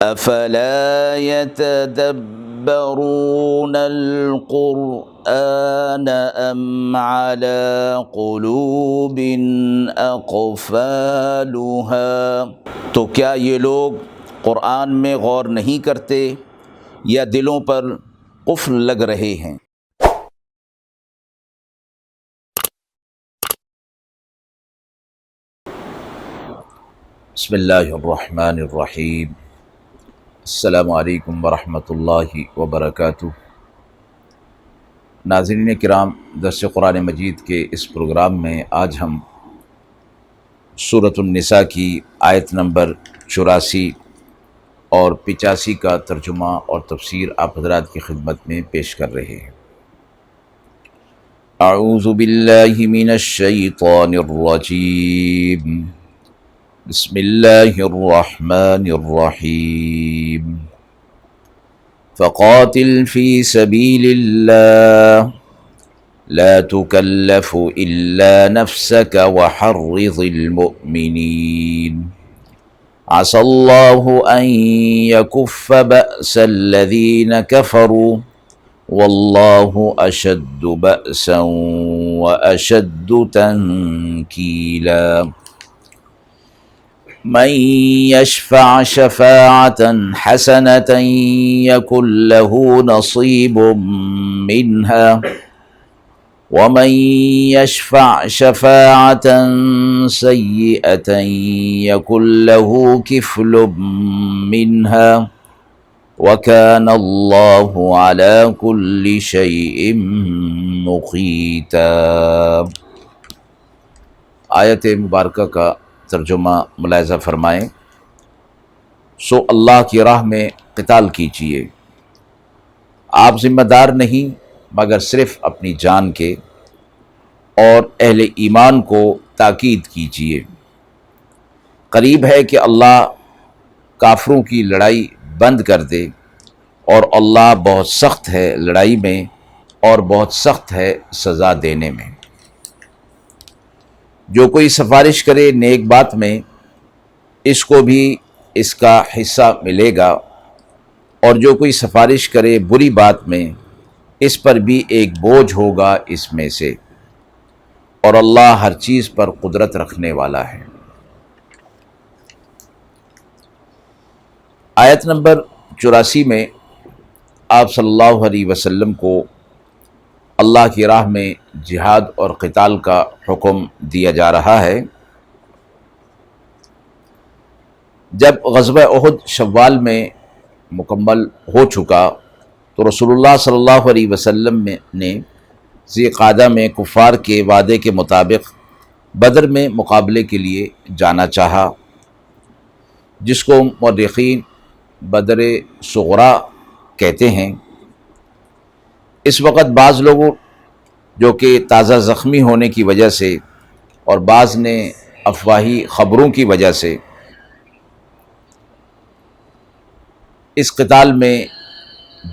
افلا يتدبرون القرآن ام على قلوب اقفالها، تو کیا یہ لوگ قرآن میں غور نہیں کرتے یا دلوں پر قفل لگ رہے ہیں؟ بسم اللہ الرحمن الرحیم۔ السلام علیکم ورحمۃ اللہ وبرکاتہ۔ ناظرین کرام، درس قرآن مجید کے اس پروگرام میں آج ہم سورۃ النساء کی آیت نمبر 84 اور 85 کا ترجمہ اور تفسیر آپ حضرات کی خدمت میں پیش کر رہے ہیں۔ اعوذ باللہ من الشیطان الرجیم، بسم اللہ الرحمن الرحیم۔ فقاتل فی سبیل اللہ لا تکلف الا نفسك وحرض المؤمنین عسى اللہ ان یکف بأس الذین کفروا واللہ اشد بأسا واشد تنکیلا۔ من يشفع شفاعة حسنة يكن له نصيب منها ومن يشفع شفاعة سيئة يكن له كفل منها وكان الله على كل شيء مقيتا۔ آیت مبارکہ کا ترجمہ ملاحظہ فرمائیں۔ سو اللہ کی راہ میں قتال کیجیے، آپ ذمہ دار نہیں مگر صرف اپنی جان کے، اور اہل ایمان کو تاکید کیجیے۔ قریب ہے کہ اللہ کافروں کی لڑائی بند کر دے، اور اللہ بہت سخت ہے لڑائی میں اور بہت سخت ہے سزا دینے میں۔ جو کوئی سفارش کرے نیک بات میں، اس کو بھی اس کا حصہ ملے گا، اور جو کوئی سفارش کرے بری بات میں، اس پر بھی ایک بوجھ ہوگا اس میں سے، اور اللہ ہر چیز پر قدرت رکھنے والا ہے۔ آیت نمبر 84 میں آپ صلی اللہ علیہ وسلم کو اللہ کی راہ میں جہاد اور قتال کا حکم دیا جا رہا ہے۔ جب غزوہ احد شوال میں مکمل ہو چکا تو رسول اللہ صلی اللہ علیہ وسلم نے ذی قعدہ میں کفار کے وعدے کے مطابق بدر میں مقابلے کے لیے جانا چاہا، جس کو مورخین بدر صغریٰ کہتے ہیں۔ اس وقت بعض لوگوں جو کہ تازہ زخمی ہونے کی وجہ سے اور بعض نے افواہی خبروں کی وجہ سے اس قتال میں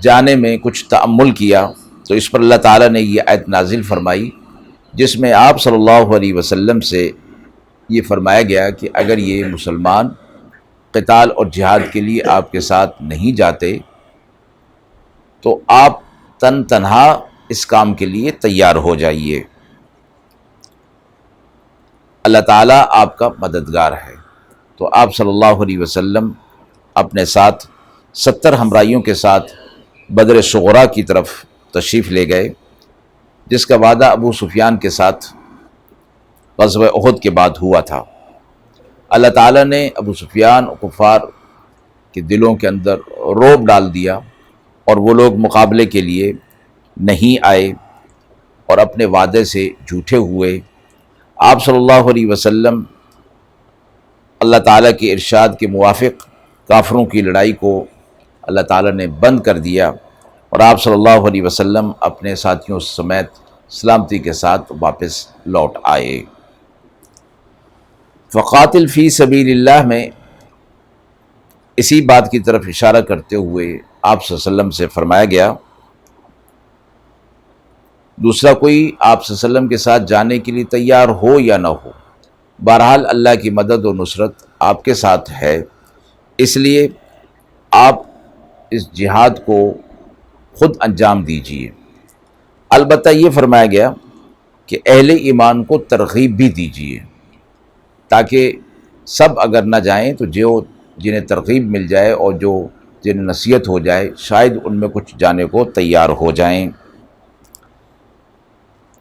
جانے میں کچھ تأمل کیا، تو اس پر اللہ تعالیٰ نے یہ آیت نازل فرمائی، جس میں آپ صلی اللہ علیہ وسلم سے یہ فرمایا گیا کہ اگر یہ مسلمان قتال اور جہاد کے لیے آپ کے ساتھ نہیں جاتے تو آپ تنہا اس کام کے لیے تیار ہو جائیے، اللہ تعالیٰ آپ کا مددگار ہے۔ تو آپ صلی اللہ علیہ وسلم اپنے ساتھ 70 ہمراہیوں کے ساتھ بدر صغریٰ کی طرف تشریف لے گئے، جس کا وعدہ ابو سفیان کے ساتھ غزوہ احد کے بعد ہوا تھا۔ اللہ تعالیٰ نے ابو سفیان اور کفار کے دلوں کے اندر رعب ڈال دیا، اور وہ لوگ مقابلے کے لیے نہیں آئے اور اپنے وعدے سے جھوٹے ہوئے۔ آپ صلی اللہ علیہ وسلم اللہ تعالیٰ کے ارشاد کے موافق کافروں کی لڑائی کو اللہ تعالیٰ نے بند کر دیا، اور آپ صلی اللہ علیہ وسلم اپنے ساتھیوں سمیت سلامتی کے ساتھ واپس لوٹ آئے۔ فقاتل فی سبیل اللہ میں اسی بات کی طرف اشارہ کرتے ہوئے آپ صلی اللہ علیہ وسلم سے فرمایا گیا، دوسرا کوئی آپ صلی اللہ علیہ وسلم کے ساتھ جانے کے لیے تیار ہو یا نہ ہو، بہرحال اللہ کی مدد و نصرت آپ کے ساتھ ہے، اس لیے آپ اس جہاد کو خود انجام دیجیے۔ البتہ یہ فرمایا گیا کہ اہل ایمان کو ترغیب بھی دیجیے، تاکہ سب اگر نہ جائیں تو جو جنہیں ترغیب مل جائے اور جو جنہیں نصیحت ہو جائے شاید ان میں کچھ جانے کو تیار ہو جائیں۔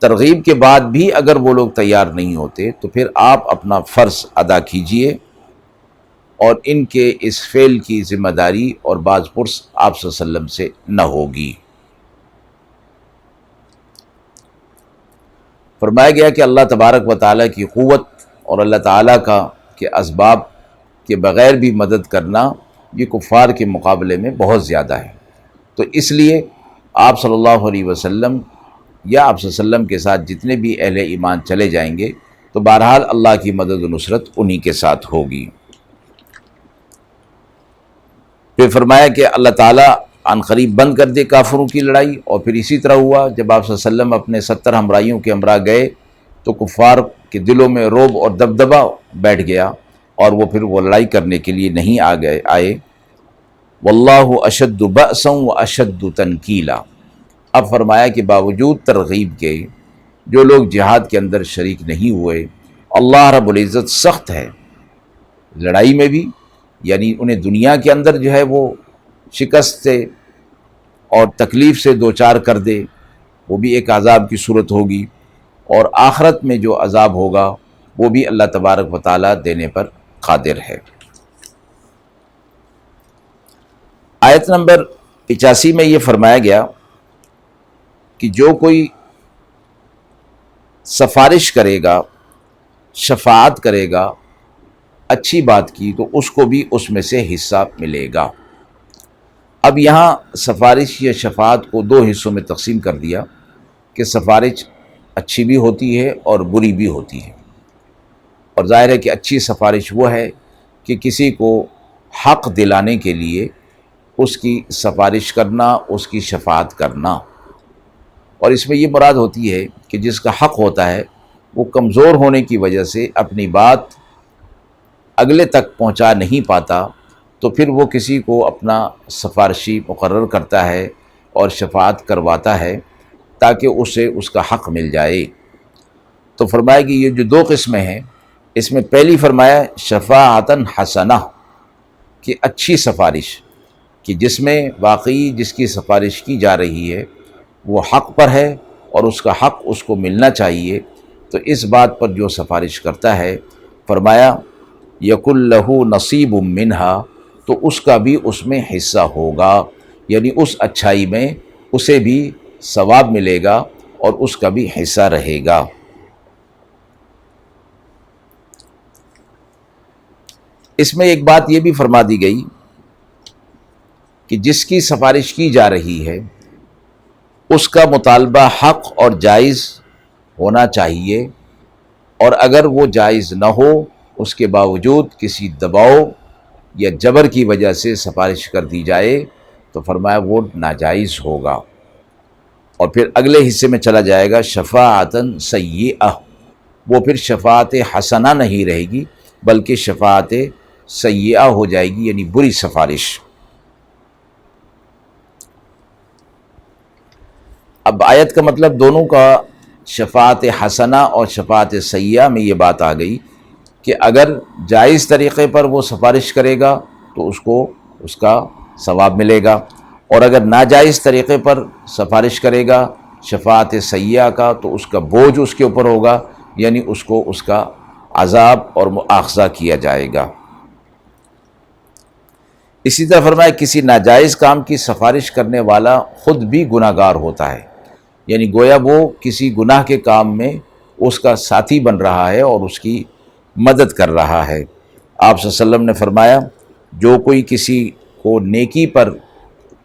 ترغیب کے بعد بھی اگر وہ لوگ تیار نہیں ہوتے تو پھر آپ اپنا فرض ادا کیجئے، اور ان کے اس فعل کی ذمہ داری اور باز پرس آپ صلی اللہ علیہ وسلم سے نہ ہوگی۔ فرمایا گیا کہ اللہ تبارک و تعالیٰ کی قوت اور اللہ تعالیٰ کا کے اسباب کے بغیر بھی مدد کرنا یہ کفار کے مقابلے میں بہت زیادہ ہے، تو اس لیے آپ صلی اللہ علیہ وسلم یا آپ صلی اللہ علیہ وسلم کے ساتھ جتنے بھی اہل ایمان چلے جائیں گے تو بہرحال اللہ کی مدد و نصرت انہی کے ساتھ ہوگی۔ پھر فرمایا کہ اللہ تعالیٰ عن قریب بند کر دے کافروں کی لڑائی، اور پھر اسی طرح ہوا جب آپ صلی اللہ علیہ وسلم اپنے 70 ہمراہیوں کے ہمراہ گئے تو کفار کے دلوں میں رعب اور دبدبہ بیٹھ گیا، اور وہ پھر وہ لڑائی کرنے کے لیے نہیں آئے۔ واللہ اشد بأسا و اشد تنکیلا۔ اب فرمایا کہ باوجود ترغیب کے جو لوگ جہاد کے اندر شریک نہیں ہوئے، اللہ رب العزت سخت ہے لڑائی میں بھی، یعنی انہیں دنیا کے اندر جو ہے وہ شکست سے اور تکلیف سے دوچار کر دے، وہ بھی ایک عذاب کی صورت ہوگی، اور آخرت میں جو عذاب ہوگا وہ بھی اللہ تبارک و تعالیٰ دینے پر قادر ہے۔ آیت نمبر 85 میں یہ فرمایا گیا کہ جو کوئی سفارش کرے گا، شفاعت کرے گا اچھی بات کی، تو اس کو بھی اس میں سے حصہ ملے گا۔ اب یہاں سفارش یا شفاعت کو دو حصوں میں تقسیم کر دیا کہ سفارش اچھی بھی ہوتی ہے اور بری بھی ہوتی ہے، اور ظاہر ہے کہ اچھی سفارش وہ ہے کہ کسی کو حق دلانے کے لیے اس کی سفارش کرنا، اس کی شفاعت کرنا، اور اس میں یہ مراد ہوتی ہے کہ جس کا حق ہوتا ہے وہ کمزور ہونے کی وجہ سے اپنی بات اگلے تک پہنچا نہیں پاتا، تو پھر وہ کسی کو اپنا سفارشی مقرر کرتا ہے اور شفاعت کرواتا ہے تاکہ اسے اس کا حق مل جائے۔ تو فرمایا کہ یہ جو دو قسمیں ہیں، اس میں پہلی فرمایا شفاعتاً حسنہ، کہ اچھی سفارش، کہ جس میں واقعی جس کی سفارش کی جا رہی ہے وہ حق پر ہے اور اس کا حق اس کو ملنا چاہیے، تو اس بات پر جو سفارش کرتا ہے فرمایا یکن لہ نصیب منہا، تو اس کا بھی اس میں حصہ ہوگا، یعنی اس اچھائی میں اسے بھی ثواب ملے گا اور اس کا بھی حصہ رہے گا۔ اس میں ایک بات یہ بھی فرما دی گئی کہ جس کی سفارش کی جا رہی ہے اس کا مطالبہ حق اور جائز ہونا چاہیے، اور اگر وہ جائز نہ ہو، اس کے باوجود کسی دباؤ یا جبر کی وجہ سے سفارش کر دی جائے تو فرمایا وہ ناجائز ہوگا۔ اور پھر اگلے حصے میں چلا جائے گا شفاعتاً سیئہ، وہ پھر شفاعت حسنہ نہیں رہے گی بلکہ شفاعت سیئہ ہو جائے گی، یعنی بری سفارش۔ اب آیت کا مطلب دونوں کا، شفاعت حسنہ اور شفاعت سیئہ میں یہ بات آ گئی کہ اگر جائز طریقے پر وہ سفارش کرے گا تو اس کو اس کا ثواب ملے گا، اور اگر ناجائز طریقے پر سفارش کرے گا شفاعت سیئہ کا تو اس کا بوجھ اس کے اوپر ہوگا، یعنی اس کو اس کا عذاب اور مؤاخذہ کیا جائے گا۔ اسی طرح فرمایا کسی ناجائز کام کی سفارش کرنے والا خود بھی گناہ گار ہوتا ہے، یعنی گویا وہ کسی گناہ کے کام میں اس کا ساتھی بن رہا ہے اور اس کی مدد کر رہا ہے۔ آپ صلی اللہ علیہ وسلم نے فرمایا جو کوئی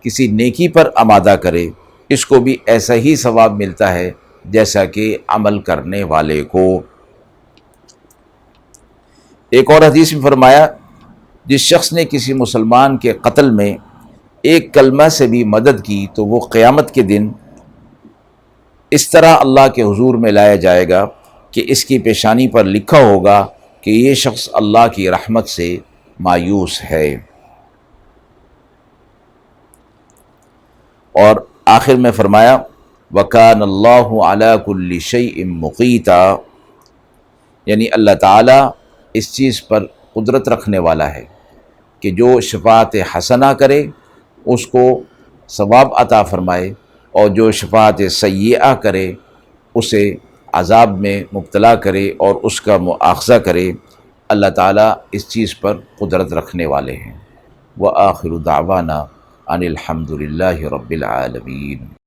کسی نیکی پر آمادہ کرے اس کو بھی ایسا ہی ثواب ملتا ہے جیسا کہ عمل کرنے والے کو۔ ایک اور حدیث میں فرمایا جس شخص نے کسی مسلمان کے قتل میں ایک کلمہ سے بھی مدد کی تو وہ قیامت کے دن اس طرح اللہ کے حضور میں لایا جائے گا کہ اس کی پیشانی پر لکھا ہوگا کہ یہ شخص اللہ کی رحمت سے مایوس ہے۔ اور آخر میں فرمایا وَكَانَ اللَّهُ عَلَى كُلِّ شَيْءٍ مُقِيتًا، یعنی اللہ تعالیٰ اس چیز پر قدرت رکھنے والا ہے کہ جو شفاعت حسنہ کرے اس کو ثواب عطا فرمائے، اور جو شفاعت سیئہ کرے اسے عذاب میں مبتلا کرے اور اس کا مؤاخذہ کرے۔ اللہ تعالیٰ اس چیز پر قدرت رکھنے والے ہیں۔ وآخر دعوانا ان الحمد للہ رب العالمین۔